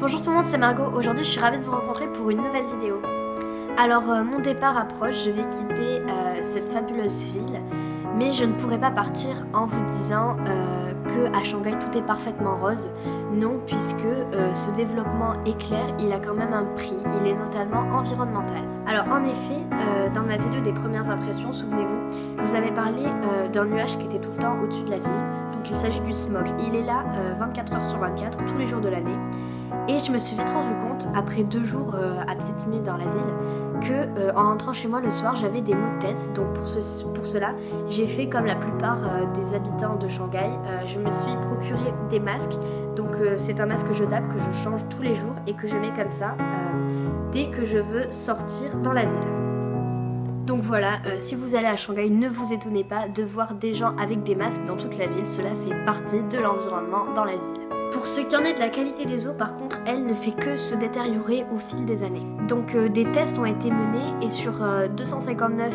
Bonjour tout le monde, c'est Margot. Aujourd'hui je suis ravie de vous rencontrer pour une nouvelle vidéo. Alors mon départ approche, je vais quitter cette fabuleuse ville, mais je ne pourrai pas partir en vous disant que à Shanghai tout est parfaitement rose. Non, puisque ce développement éclair, il a quand même un prix, il est notamment environnemental. Alors en effet, dans ma vidéo des premières impressions, souvenez-vous, je vous avais parlé d'un nuage qui était tout le temps au-dessus de la ville. Donc il s'agit du smog. Il est là 24 heures sur 24, tous les jours de l'année. Et je me suis vite rendu compte, après 2 jours à piétiner dans la ville, que en rentrant chez moi le soir, j'avais des maux de tête. Donc pour cela, j'ai fait comme la plupart des habitants de Shanghai. Je me suis procuré des masques. Donc c'est un masque jetable que je change tous les jours et que je mets comme ça dès que je veux sortir dans la ville. Donc voilà, si vous allez à Shanghai, ne vous étonnez pas de voir des gens avec des masques dans toute la ville. Cela fait partie de l'environnement dans la ville. Pour ce qui en est de la qualité des eaux, par contre, elle ne fait que se détériorer au fil des années. Donc des tests ont été menés et sur 259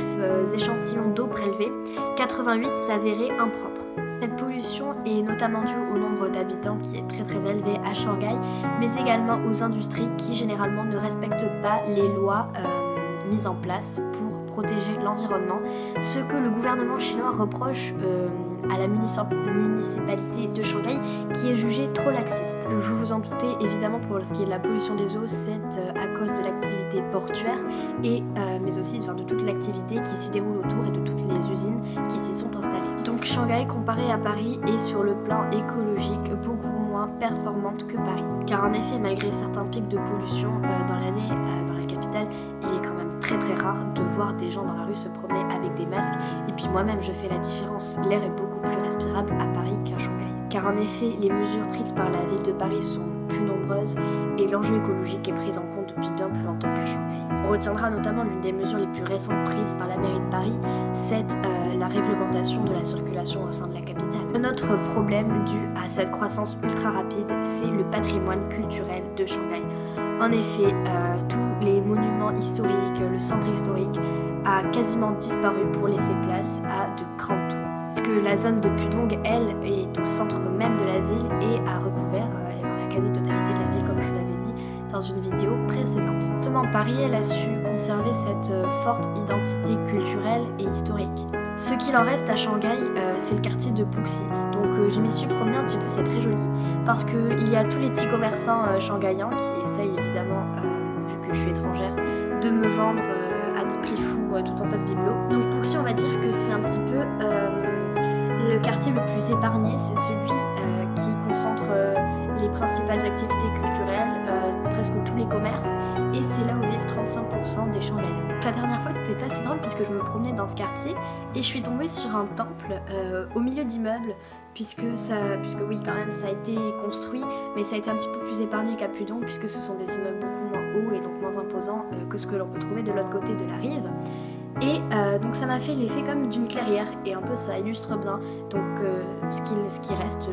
échantillons d'eau prélevés, 88 s'avéraient impropres. Cette pollution est notamment due au nombre d'habitants qui est très élevé à Shanghai, mais également aux industries qui généralement ne respectent pas les lois mises en place pour protéger l'environnement, ce que le gouvernement chinois reproche à la municipalité de Shanghai qui est jugée trop laxiste. Vous vous en doutez, évidemment, pour ce qui est de la pollution des eaux, c'est à cause de l'activité portuaire et mais aussi de toute l'activité qui s'y déroule autour et de toutes les usines qui s'y sont installées. Donc Shanghai, comparé à Paris, est sur le plan écologique beaucoup moins performante que Paris. Car en effet, malgré certains pics de pollution dans l'année dans la capitale, il est quand même très rare de voir des gens dans la rue se promener avec des masques. Et puis moi-même, je fais la différence. L'air est beaucoup plus respirable à Paris qu'à Shanghai. Car en effet, les mesures prises par la ville de Paris sont plus nombreuses et l'enjeu écologique est pris en compte depuis bien plus longtemps qu'à Shanghai. On retiendra notamment l'une des mesures les plus récentes prises par la mairie de Paris, c'est la réglementation de la circulation au sein de la capitale. Un autre problème dû à cette croissance ultra rapide, c'est le patrimoine culturel de Shanghai. En effet, tous les monuments historiques, le centre historique a quasiment disparu pour laisser place à de grandes tours. Parce que la zone de Pudong, elle, est au centre même de la ville et a recouvert la quasi-totalité de la ville, comme je vous l'avais dit dans une vidéo précédente. Justement, Paris, elle a su conserver cette forte identité culturelle et historique. Ce qu'il en reste à Shanghai, c'est le quartier de Puxi. Donc je m'y suis promenée un petit peu, c'est très joli. Parce qu'il y a tous les petits commerçants shanghaïens qui essayent évidemment, vu que je suis étrangère, de me vendre à des prix fous tout un tas de bibelots. Donc Puxi, on va dire que c'est un petit peu le quartier le plus épargné, c'est celui qui concentre les principales activités culturelles, presque tous les commerces, et c'est là où vivent 35% des Shanghaïens. La dernière fois, c'était assez drôle puisque je me promenais dans ce quartier et je suis tombée sur un temple au milieu d'immeubles, puisque oui, quand même, ça a été construit, mais ça a été un petit peu plus épargné qu'à Pudong, puisque ce sont des immeubles beaucoup moins hauts et donc moins imposants que ce que l'on peut trouver de l'autre côté de la rive. Et donc ça m'a fait l'effet comme d'une clairière, et un peu ça illustre bien donc ce qui reste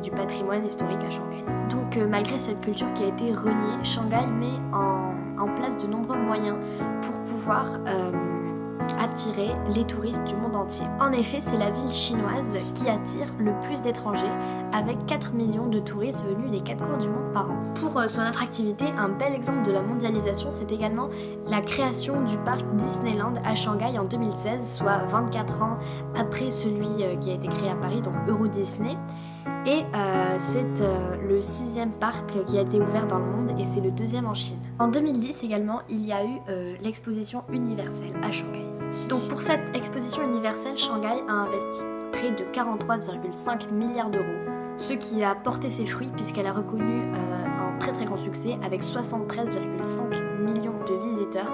du patrimoine historique à Shanghai. Donc malgré cette culture qui a été reniée, Shanghai met en place de nombreux moyens pour pouvoir attirer les touristes du monde entier. En effet, c'est la ville chinoise qui attire le plus d'étrangers, avec 4 millions de touristes venus des 4 coins du monde par an. Pour son attractivité, un bel exemple de la mondialisation, c'est également la création du parc Disneyland à Shanghai en 2016, soit 24 ans après celui qui a été créé à Paris, donc Euro Disney. Et c'est le 6e parc qui a été ouvert dans le monde et c'est le 2e en Chine. En 2010 également, il y a eu l'exposition universelle à Shanghai. Donc pour cette exposition universelle, Shanghai a investi près de 43,5 milliards d'euros, ce qui a porté ses fruits puisqu'elle a reconnu un très grand succès avec 73,5 millions de visiteurs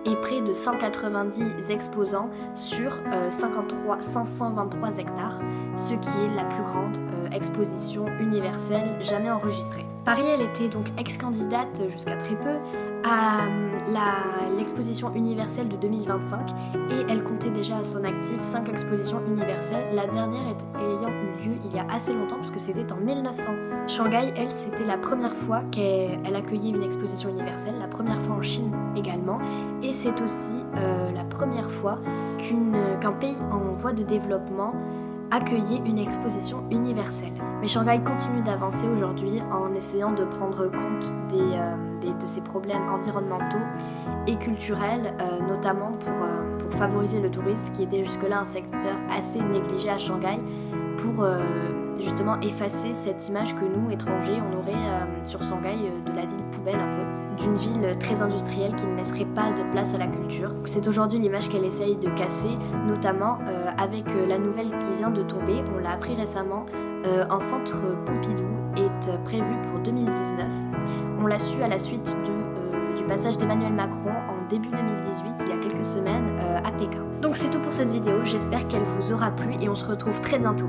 et près de 190 exposants sur 523 hectares, ce qui est la plus grande exposition universelle jamais enregistrée. Paris, elle était donc ex-candidate jusqu'à très peu à l'exposition universelle de 2025 et elle comptait déjà à son actif 5 expositions universelles, la dernière ayant eu lieu il y a assez longtemps puisque c'était en 1900. Shanghai, elle, c'était la première fois qu'elle accueillait une exposition universelle, la première fois en Chine également, et c'est aussi la première fois qu'un pays en voie de développement accueillait une exposition universelle. Mais Shanghai continue d'avancer aujourd'hui en essayant de prendre compte de ces problèmes environnementaux et culturels, notamment pour favoriser le tourisme qui était jusque-là un secteur assez négligé à Shanghai, pour justement effacer cette image que nous, étrangers, on aurait sur Shanghai de la ville poubelle un peu, d'une ville très industrielle qui ne laisserait pas de place à la culture. C'est aujourd'hui l'image qu'elle essaye de casser, notamment avec la nouvelle qui vient de tomber, on l'a appris récemment, un centre Pompidou est prévu pour 2019. On l'a su à la suite du passage d'Emmanuel Macron en début 2018, il y a quelques semaines, à Pékin. Donc c'est tout pour cette vidéo, j'espère qu'elle vous aura plu et on se retrouve très bientôt.